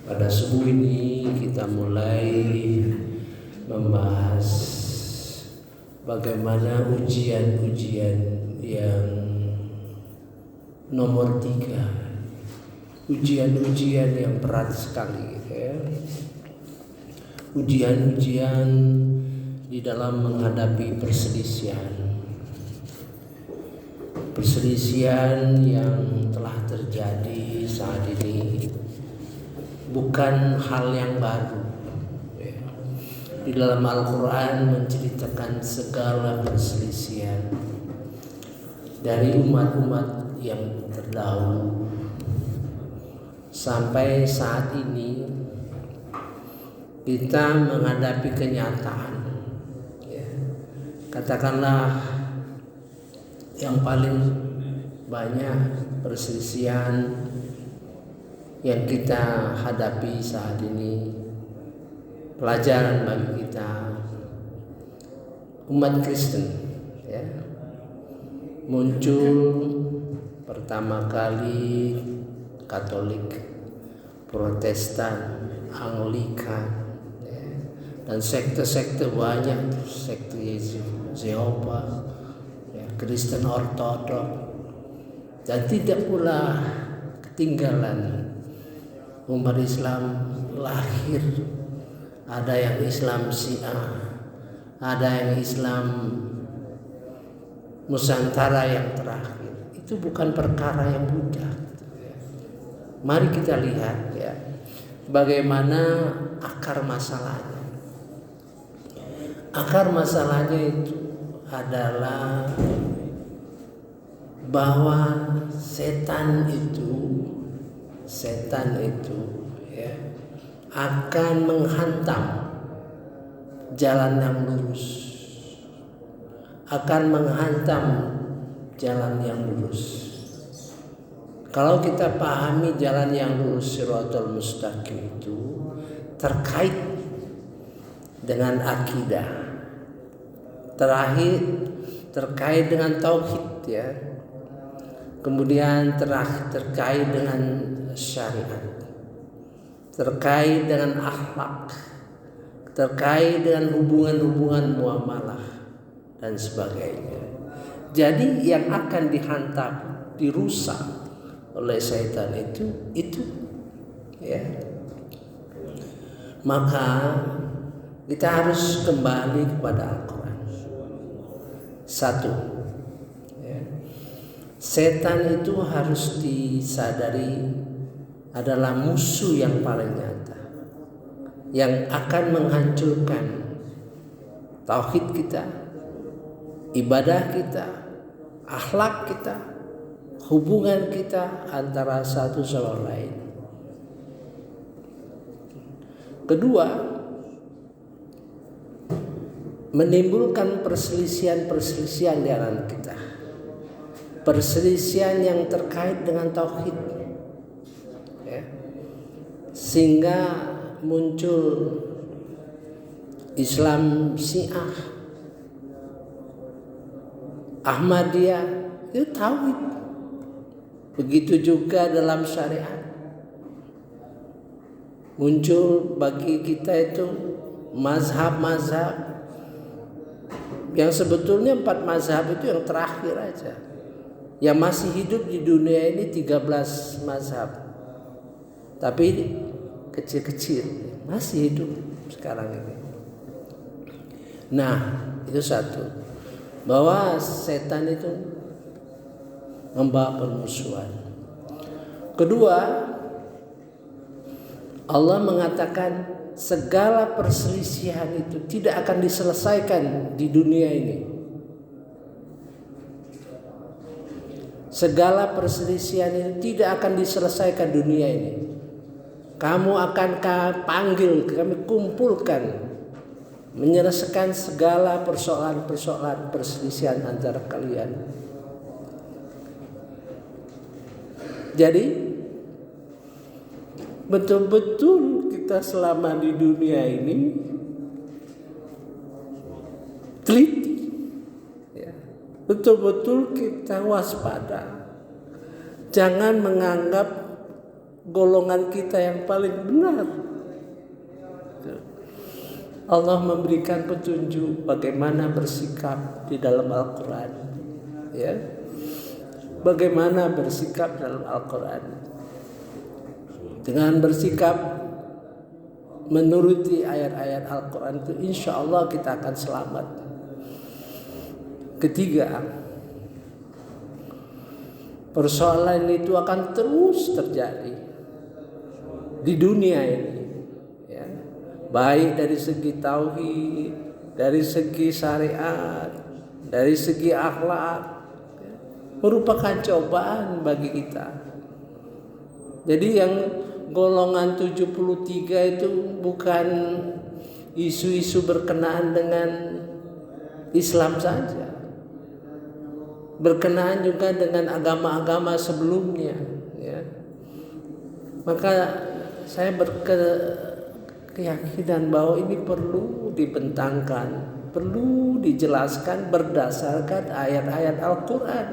Pada subuh ini kita mulai membahas bagaimana ujian-ujian yang nomor 3, ujian-ujian yang berat sekali, ya. Ujian-ujian di dalam menghadapi perselisihan yang telah terjadi saat ini bukan hal yang baru, ya. Di dalam Al-Quran menceritakan segala perselisihan dari umat-umat yang terdahulu sampai saat ini kita menghadapi kenyataan, ya. Katakanlah yang paling banyak perselisihan yang kita hadapi saat ini, pelajaran bagi kita umat Kristen, ya. Muncul pertama kali Katolik, Protestan, Anglikan, ya. Dan sekte-sekte banyak, sekte Yehova, ya, Kristen Ortodok, dan tidak pula ketinggalan umat Islam lahir. Ada yang Islam Syiah, ada yang Islam Nusantara yang terakhir. Itu bukan perkara yang mudah. Mari kita lihat, ya, bagaimana akar masalahnya. Akar masalahnya itu adalah bahwa setan itu, ya, akan menghantam jalan yang lurus, Kalau kita pahami jalan yang lurus, Shiratal Mustaqim, itu terkait dengan akidah, terkait dengan tauhid, ya. Kemudian terkait dengan syariat, terkait dengan akhlak, terkait dengan hubungan-hubungan muamalah dan sebagainya. Jadi yang akan dihantam, dirusak oleh setan itu, ya. Maka kita harus kembali kepada Al-Quran. Satu, ya, setan itu harus disadari adalah musuh yang paling nyata, yang akan menghancurkan tauhid kita, ibadah kita, akhlak kita, hubungan kita antara satu sama lain. Kedua, menimbulkan perselisihan di antara kita, perselisihan yang terkait dengan tauhid, ya. Sehingga muncul Islam Syiah, Ahmadiyah, itu tauhid. Begitu juga dalam syariat muncul bagi kita itu mazhab-mazhab yang sebetulnya 4 mazhab itu yang terakhir aja. Yang masih hidup di dunia ini 13 mazhab, tapi kecil-kecil masih hidup sekarang ini. Nah, itu satu, bahwa setan itu membawa permusuhan. Kedua, Allah mengatakan segala perselisihan itu tidak akan diselesaikan di dunia ini. Segala perselisihan itu tidak akan diselesaikan dunia ini. Kamu akan panggil, kami kumpulkan, menyelesaikan segala persoalan perselisihan antara kalian. Jadi betul-betul kita selama di dunia ini teliti, ya. Betul-betul kita waspada. Jangan menganggap golongan kita yang paling benar. Allah memberikan petunjuk bagaimana bersikap di dalam Al-Quran, ya. Bagaimana bersikap dalam Al-Quran. Dengan bersikap menuruti ayat-ayat Al-Quran itu, insya Allah kita akan selamat. Ketiga, persoalan itu akan terus terjadi di dunia ini. Baik dari segi tauhid, dari segi syariat, dari segi akhlak, merupakan cobaan bagi kita. Jadi yang golongan 73 itu bukan isu-isu berkenaan dengan Islam saja, berkenaan juga dengan agama-agama sebelumnya, ya. Maka saya keyakinan bahwa ini perlu dibentangkan, perlu dijelaskan berdasarkan ayat-ayat Al-Quran,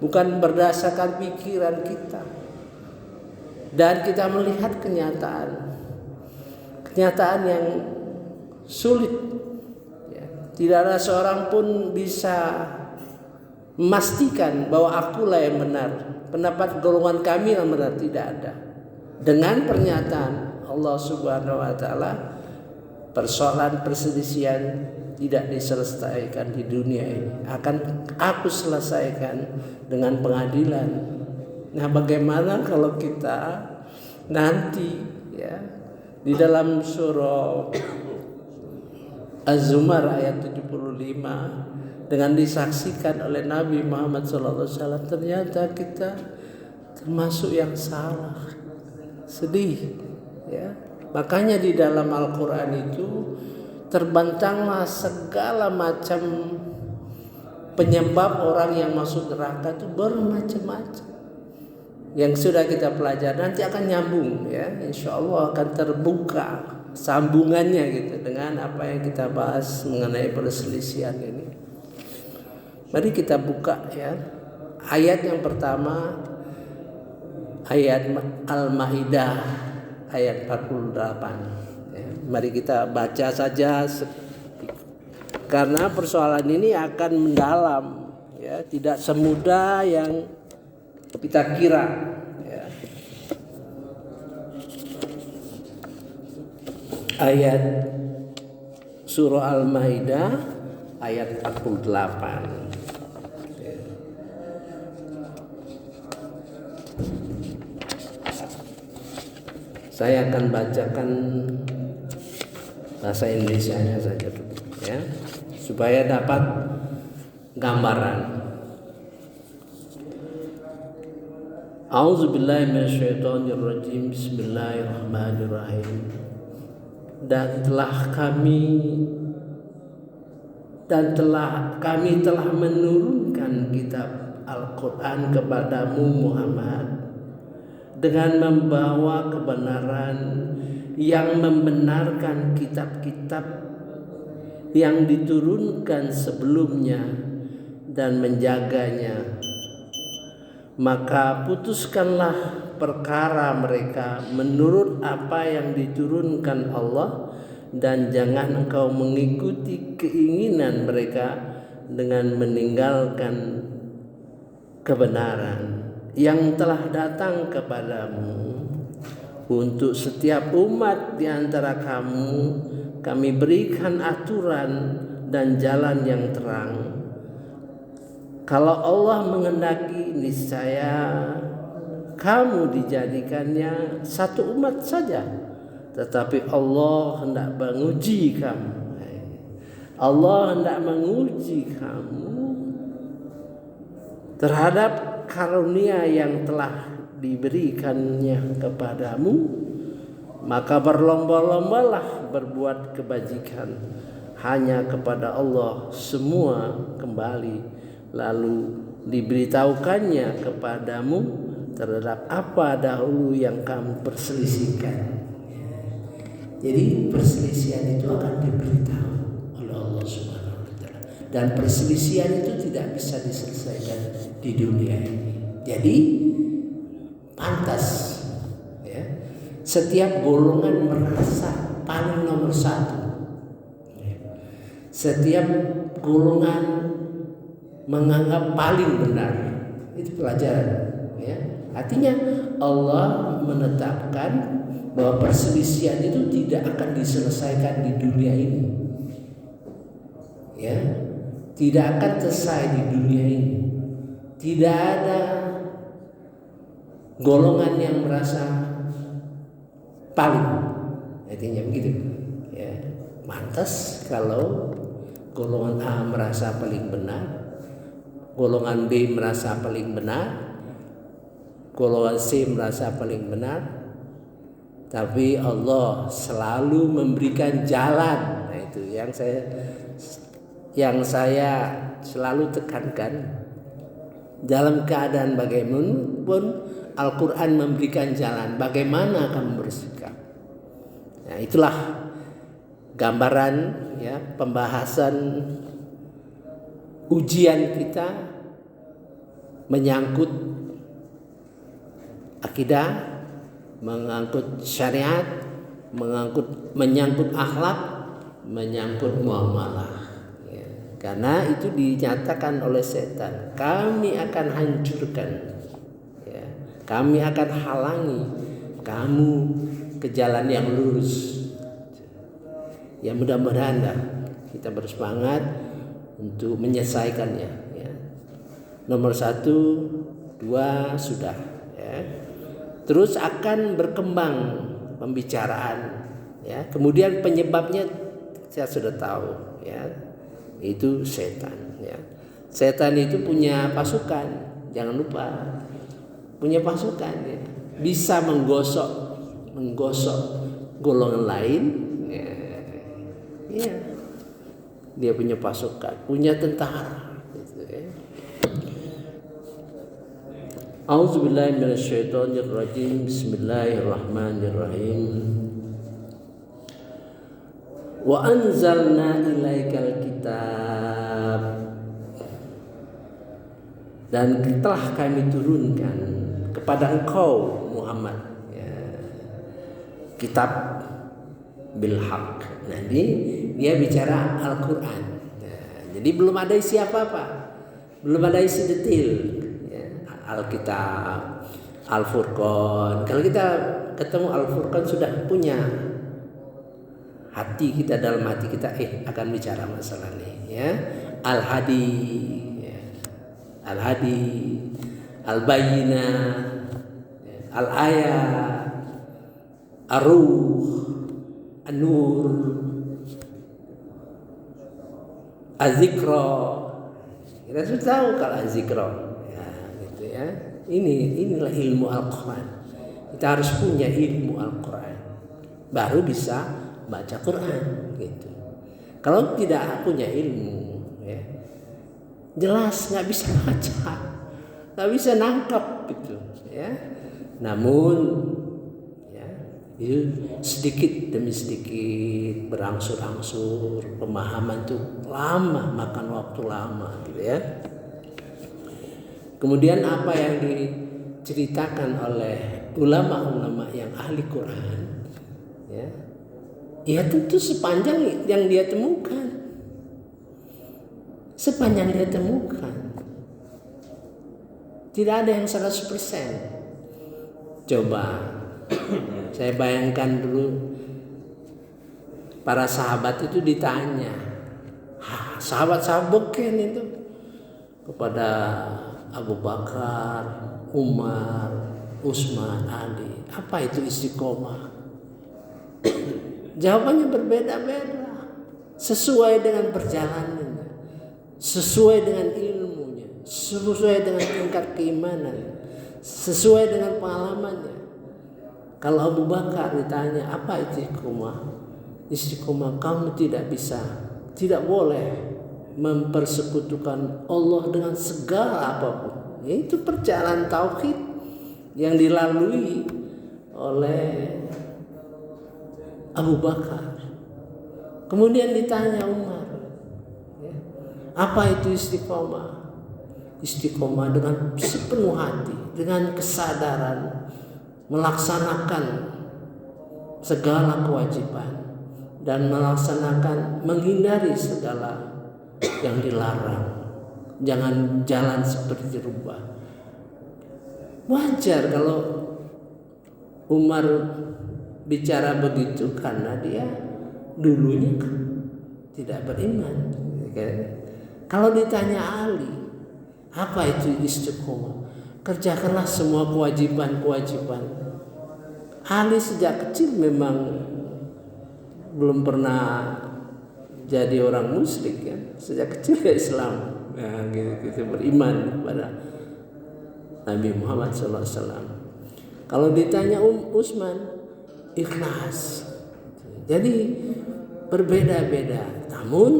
bukan berdasarkan pikiran kita. Dan kita melihat kenyataan yang sulit, ya. Tidak ada seorang pun bisa memastikan bahwa akulah yang benar, pendapat golongan kami yang benar, tidak ada. Dengan pernyataan Allah Subhanahu wa Ta'ala, persoalan perselisihan tidak diselesaikan di dunia ini, akan aku selesaikan dengan pengadilan. Nah, bagaimana kalau kita nanti, ya, di dalam surah Az-Zumar ayat 75 dengan disaksikan oleh Nabi Muhammad SAW, ternyata kita termasuk yang salah. Sedih, ya. Makanya di dalam Al-Quran itu terbantanglah segala macam penyebab orang yang masuk neraka itu bermacam-macam. Yang sudah kita pelajari nanti akan nyambung, ya. Insya Allah akan terbuka sambungannya gitu dengan apa yang kita bahas mengenai perselisihan ini. Mari kita buka, ya, ayat yang pertama, ayat Al-Maidah ayat 48. Ya, mari kita baca saja karena persoalan ini akan mendalam, ya, tidak semudah yang kita kira, ya. Ayat surah Al-Maidah ayat 48. Saya akan bacakan bahasa Indonesianya saja dulu, ya, supaya dapat gambaran. A'udzubillahiminasyaitonirrajim. Bismillahirrahmanirrahim. Dan kami telah menurunkan kitab Al-Quran kepadamu Muhammad dengan membawa kebenaran yang membenarkan kitab-kitab yang diturunkan sebelumnya dan menjaganya. Maka putuskanlah perkara mereka menurut apa yang diturunkan Allah, dan jangan engkau mengikuti keinginan mereka dengan meninggalkan kebenaran yang telah datang kepadamu. Untuk setiap umat di antara kamu kami berikan aturan dan jalan yang terang. Kalau Allah menghendaki, niscaya kamu dijadikannya satu umat saja. Tetapi Allah hendak menguji kamu. Allah hendak menguji kamu terhadap karunia yang telah diberikannya kepadamu. Maka berlomba-lombalah berbuat kebajikan. Hanya kepada Allah semua kembali. Lalu diberitahukannya kepadamu terhadap apa dahulu yang kamu perselisihkan. Jadi perselisihan itu akan diberitahu oleh Allah Subhanahu wa Ta'ala, dan perselisihan itu tidak bisa diselesaikan di dunia ini. Jadi pantas setiap golongan merasa paling nomor satu. Setiap golongan menganggap paling benar. Itu pelajaran, ya. Artinya Allah menetapkan bahwa perselisihan itu tidak akan diselesaikan di dunia ini, ya, tidak akan selesai di dunia ini. Tidak ada golongan yang merasa paling, artinya begitu, ya. Mantas kalau golongan A merasa paling benar, golongan B merasa paling benar, golongan C merasa paling benar, tapi Allah selalu memberikan jalan. Nah, itu yang saya selalu tekankan. Dalam keadaan bagaimanapun Al-Quran memberikan jalan bagaimana kamu bersikap. Nah, itulah gambaran, ya, pembahasan ujian kita menyangkut akidah, mengangkut syariat, menyangkut akhlak, menyangkut muamalah. Karena itu dinyatakan oleh setan, kami akan hancurkan, ya, kami akan halangi kamu ke jalan yang lurus. Ya, mudah-mudahan kita bersemangat untuk menyelesaikannya, ya. Nomor 1, 2 sudah, ya. Terus akan berkembang pembicaraan, ya. Kemudian penyebabnya saya sudah tahu, ya. Itu setan, ya. Setan itu punya pasukan, jangan lupa, punya pasukan, ya. Bisa menggosok golongan lain, ya. Ya. Dia punya pasukan, punya tentara, gitu, ya. A'udzubillahi minasyaitonirrajim. Bismillahirrahmanirrahim. Wa anzalna ilaikal kitab, dan telah kami turunkan kepada engkau Muhammad, ya, kitab bil haq. Nah, ini dia bicara Al-Quran, ya, jadi belum ada isi apa-apa, belum ada isi detail, ya. Alkitab, Al-Furqan. Kalau kita ketemu Al-Furqan sudah punya hati kita, dalam hati kita akan bicara masalah ini, ya. Al-Hadi, ya. Al-Hadi, Al-Bayyinah, ya. Al-Ayat, Ar-Ruh, An-Nur, Az-Zikra. Kita sudah tahu kalau Az-Zikra, ya, gitu, ya. Inilah ilmu Al-Quran. Kita harus punya ilmu Al-Quran baru bisa baca Quran, gitu. Kalau tidak punya ilmu, ya, jelas nggak bisa baca, nggak bisa nangkap, gitu, ya. Namun, ya, itu sedikit demi sedikit berangsur-angsur pemahaman itu lama, makan waktu lama, gitu, ya. Kemudian apa yang diceritakan oleh ulama-ulama yang ahli Quran, ya, ya tentu sepanjang yang dia temukan, sepanjang dia temukan, tidak ada yang 100%. Coba saya bayangkan dulu, para sahabat itu ditanya, sahabat-sahabat beken itu, kepada Abu Bakar, Umar, Utsman, Ali, apa itu istiqomah? Jawabannya berbeda-beda, sesuai dengan perjalanannya, sesuai dengan ilmunya, sesuai dengan tingkat keimanan, sesuai dengan pengalamannya. Kalau Abu Bakar ditanya apa istiqomah? Istiqomah kamu tidak boleh mempersekutukan Allah dengan segala apapun. Itu perjalanan tauhid yang dilalui oleh Abu Bakar. Kemudian ditanya Umar, ya, apa itu istiqomah? Istiqomah dengan sepenuh hati, dengan kesadaran melaksanakan segala kewajiban dan menghindari segala yang dilarang. Jangan jalan seperti rubah. Wajar kalau Umar bicara begitu karena dia dulunya tidak beriman. Kalau ditanya Ali, apa itu istiqomah? Kerjakanlah semua kewajiban. Ali sejak kecil memang belum pernah jadi orang musyrik ya. Sejak kecil ke Islam. Nah, gitu beriman kepada Nabi Muhammad SAW. Kalau ditanya Utsman, ikhlas. Jadi berbeda-beda. Namun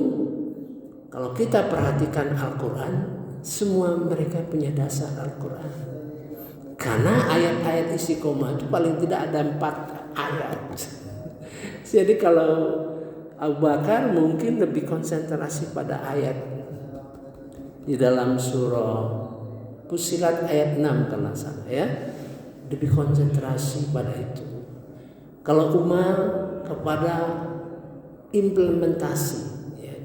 kalau kita perhatikan Al-Quran, semua mereka punya dasar Al-Quran. Karena ayat-ayat istiqomah itu paling tidak ada 4 ayat. Jadi kalau Abu Bakar mungkin lebih konsentrasi pada ayat di dalam surah Fussilat ayat 6 kalau salah ya, lebih konsentrasi pada itu. Kalau Umar kepada implementasi ya,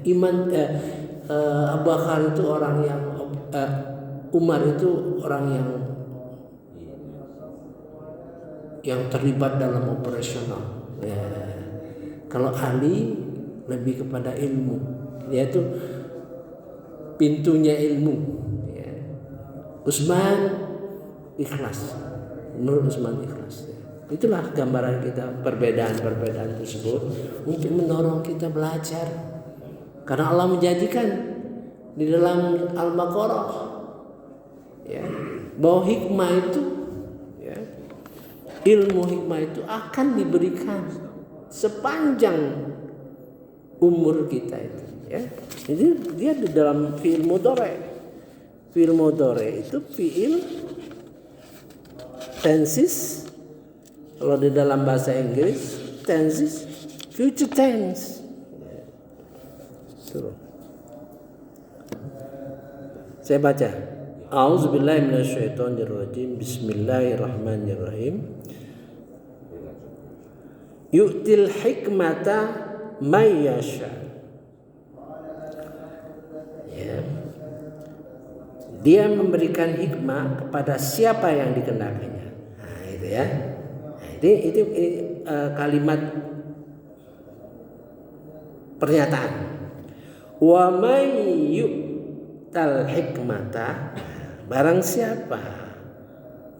Abu Bakar itu orang yang Umar itu orang yang terlibat dalam operasional ya. Kalau Ali lebih kepada ilmu, yaitu pintunya ilmu ya. Utsman ikhlas, menurut Utsman ikhlas ya. Itulah gambaran kita, perbedaan tersebut untuk mendorong kita belajar. Karena Allah menjanjikan di dalam Al-Baqarah ya, bahwa hikmah itu ya, ilmu hikmah itu akan diberikan sepanjang umur kita itu ya. Jadi dia di dalam fi'il mudhari. Fi'il mudhari itu fi'il tenses. Kalau di dalam bahasa Inggris tenses future tense. Tuh. Saya baca. A'udzubillahi minasyaitonirrajim. Bismillahirrahmanirrahim. Yu'til hikmata may yasha. Ya. Dia memberikan hikmah kepada siapa yang dikenakannya. Nah, itu ya. Nah, itu kalimat pernyataan. Wa may yu'tal hikmata, barang siapa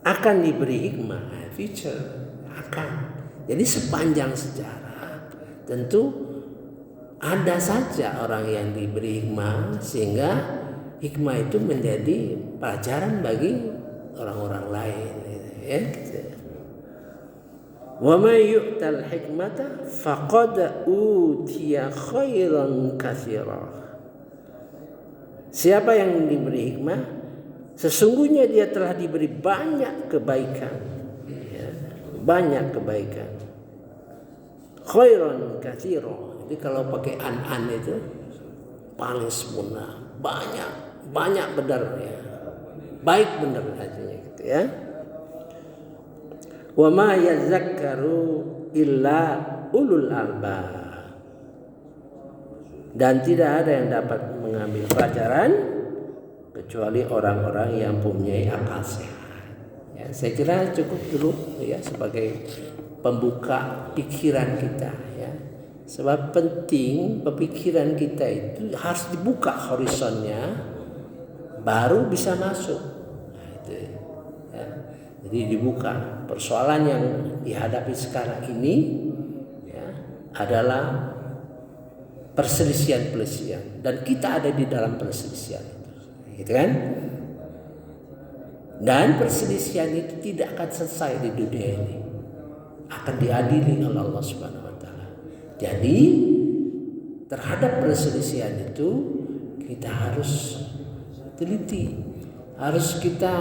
akan diberi hikmah, future akan. Jadi sepanjang sejarah tentu ada saja orang yang diberi hikmah sehingga hikmah itu menjadi pelajaran bagi orang-orang lain ya. Wa may yu'tal hikmata faqad utiya khairan katsira. Siapa yang diberi hikmah, sesungguhnya dia telah diberi banyak kebaikan ya, banyak kebaikan. Khairan katsira. Jadi kalau pakai an itu paling sempurna, banyak benar ya. Baik benar artinya gitu ya. Wa ma yazakkaru illa ulul albab. Dan tidak ada yang dapat mengambil pelajaran kecuali orang-orang yang mempunyai akal sehat. Ya, saya kira cukup dulu ya sebagai pembuka pikiran kita ya. Sebab penting pemikiran kita itu harus dibuka horizonnya baru bisa masuk. Nah, itu ya. Jadi dibuka. Persoalan yang dihadapi sekarang ini ya, adalah perselisihan dan kita ada di dalam perselisihan itu, gitu kan? Dan perselisihan itu tidak akan selesai di dunia ini, akan diadili oleh Allah Subhanahu wa taala. Jadi terhadap perselisihan itu kita harus teliti, harus kita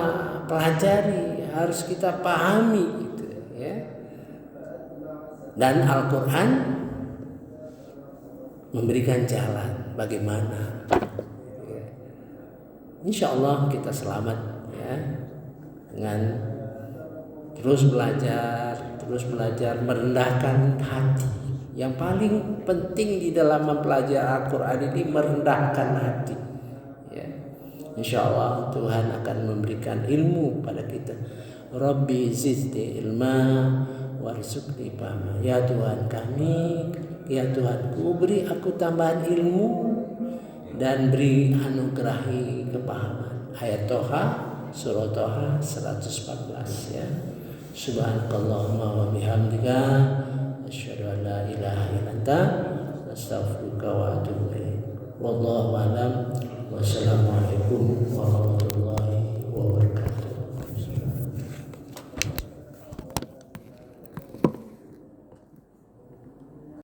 pelajari, harus kita pahami gitu ya. Dan Al-Qur'an memberikan jalan bagaimana ya. Insya Allah kita selamat ya dengan terus belajar, terus belajar merendahkan hati. Yang paling penting di dalam mempelajari Al-Quran ini merendahkan hati. Ya. Insya Allah Tuhan akan memberikan ilmu pada kita. Rabbi zidni ilma warzuqni fahma. Ya Tuhan kami, ya Tuhanku, beri aku tambahan ilmu dan beri anugerahi kepahaman. Ayat Toha, surah Toha 114 ya. Subhanakallahumma wa bihamdika asyhadu an la ilaha illa anta astaghfiruka wa atubu ilaik. Wallahu a'lam. Wassalamualaikum warahmatullahi